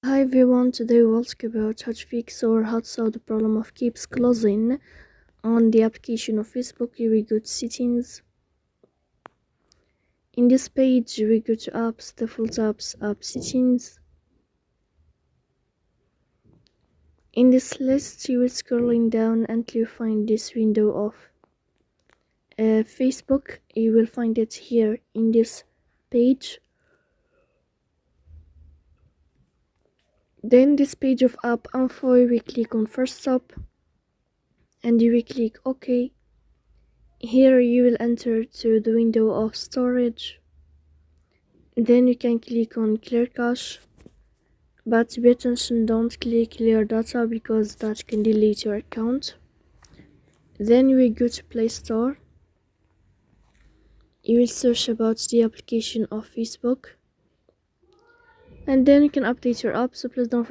Hi everyone, today we'll talk about how to fix or how to solve the problem of keeps closing on the application of Facebook. Here we go to settings. In this page we go to apps, default apps, app settings. In this list you will scrolling down until you find this window of Facebook. You will find it here in this page. Then this page of app info, we click on first stop and you will click OK. Here you will enter to the window of storage. Then you can click on clear cache, but be attention, don't click clear data because that can delete your account. Then you will go to Play Store. You will search about the application of Facebook, and then you can update your app, so please don't forget